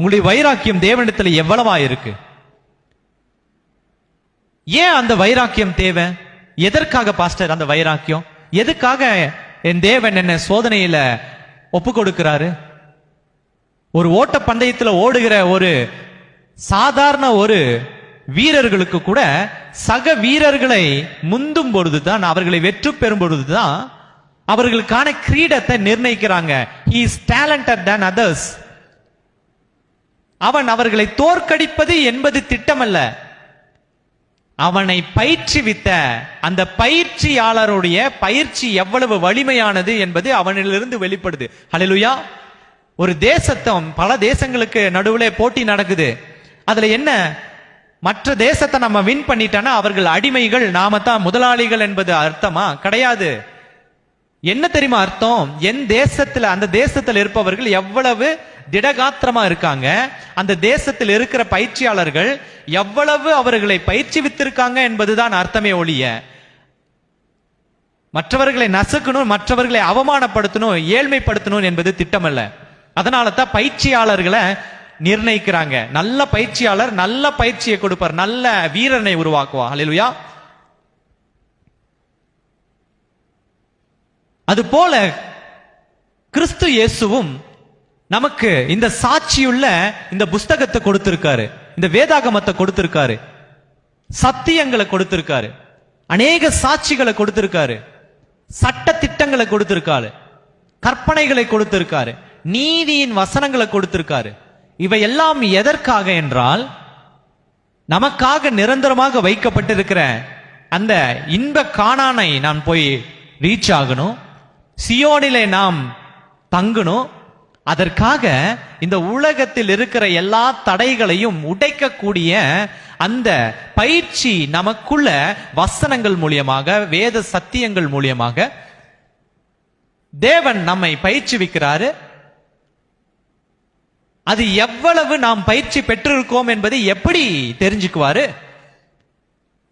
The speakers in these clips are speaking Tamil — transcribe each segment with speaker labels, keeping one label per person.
Speaker 1: உங்களுடைய வைராக்கியம் தேவனிடத்துல எவ்வளவா இருக்கு? ஏன் அந்த வைராக்கியம் தேவை? எதற்காக பாஸ்டர் அந்த வைராக்கியம்? எதுக்காக என் தேவன் என்ன சோதனையில ஒப்பு கொடுக்கிறாரு? ஒரு ஓட்ட பந்தயத்தில் ஓடுகிற ஒரு சாதாரண ஒரு வீரர்களுக்கு கூட சக வீரர்களை முந்தும் பொழுதுதான், அவர்களை வெற்றி பெறும் பொழுதுதான் அவர்களுக்கான கிரீடத்தை நிர்ணயிக்கிறாங்க. he is talented than others. அவன் அவர்களை தோற்கடிப்பது என்பது திட்டமல்ல, அவனை பயிற்சிவித்த அந்த பயிற்சியாளருடைய பயிற்சி எவ்வளவு வலிமையானது என்பது அவனிலிருந்து வெளிப்படுது. ஹல்லேலூயா. ஒரு தேசத்தம் பல தேசங்களுக்கு நடுவுல போட்டி நடக்குது. அதுல என்ன, மற்ற தேசத்தை நம்ம வின் பண்ணிட்டோம்னா அவர்கள் அடிமைகள், நாம தான் முதலாளிகள் என்பது அர்த்தமா? கிடையாது. என்ன தெரியுமா அர்த்தம்? என் தேசத்துல, அந்த தேசத்தில் இருப்பவர்கள் எவ்வளவு திடகாத்திரமா இருக்காங்க, அந்த தேசத்தில் இருக்கிற பயிற்சியாளர்கள் எவ்வளவு அவர்களை பயிற்சிவித்திருக்காங்க என்பதுதான் அர்த்தமே ஒழிய மற்றவர்களை நசுக்கணும், மற்றவர்களை அவமானப்படுத்தணும், ஏழ்மைப்படுத்தணும் என்பது திட்டமல்ல. அதனால தான் பயிற்சியாளர்களை நிர்ணயிக்கிறாங்க. நல்ல பயிற்சியாளர் நல்ல பயிற்சியை கொடுப்பார், நல்ல வீரனை உருவாக்குவா. ஹல்லேலூயா. அது போல கிறிஸ்து இயேசுவும் நமக்கு இந்த சாட்சியுள்ள இந்த புஸ்தகத்தை கொடுத்திருக்காரு, இந்த வேதாகமத்தை கொடுத்திருக்காரு, சத்தியங்களை கொடுத்திருக்காரு, அநேக சாட்சிகளை கொடுத்திருக்காரு, சட்ட திட்டங்களை கொடுத்திருக்காரு, கற்பனைகளை கொடுத்திருக்காரு, நீதியின் வசனங்களை கொடுத்திருக்காரு. இவை எல்லாம் எதற்காக என்றால், நமக்காக நிரந்தரமாக வைக்கப்பட்டிருக்கிற அந்த இன்ப கானானை நாம் போய் ரீச் ஆகணும், சியோனிலே நாம் தங்கணும். அதற்காக இந்த உலகத்தில் இருக்கிற எல்லா தடைகளையும் உடைக்கக்கூடிய அந்த பயிற்சி நமக்குள்ள வசனங்கள் மூலியமாக, வேத சத்தியங்கள் மூலியமாக தேவன் நம்மை பயிற்சிவிக்கிறாரு. அது எவ்வளவு நாம் பயிற்சி பெற்றிருக்கோம் என்பதை எப்படி தெரிஞ்சுக்குவாரு?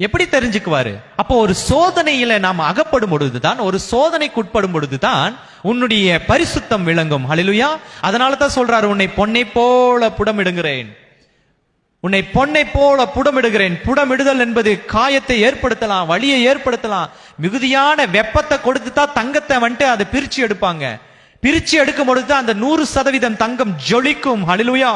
Speaker 1: எப்படி தெரிஞ்சுக்குவாரு? அப்போ ஒரு சோதனையில நாம் அகப்படும் பொழுதுதான், ஒரு சோதனைக்கு உட்படும் பொழுதுதான் உன்னுடைய பரிசுத்தம் விளங்கும். ஹல்லேலூயா. அதனால தான் சொல்றாரு, உன்னை பொன்னை போல புடமிடுகிறேன், உன்னை பொன்னை போல புடமிடுகிறேன். புடமிடுதல் என்பது காயத்தை ஏற்படுத்தலாம், வலியை ஏற்படுத்தலாம். மிகுதியான வெப்பத்தை கொடுத்து தான் தங்கத்தை வந்துட்டு அதை பிரிச்சு எடுப்பாங்க. பிரிச்சு எடுக்கும் பொழுது அந்த 100% தங்கம் ஜொலிக்கும். ஹல்லேலூயா.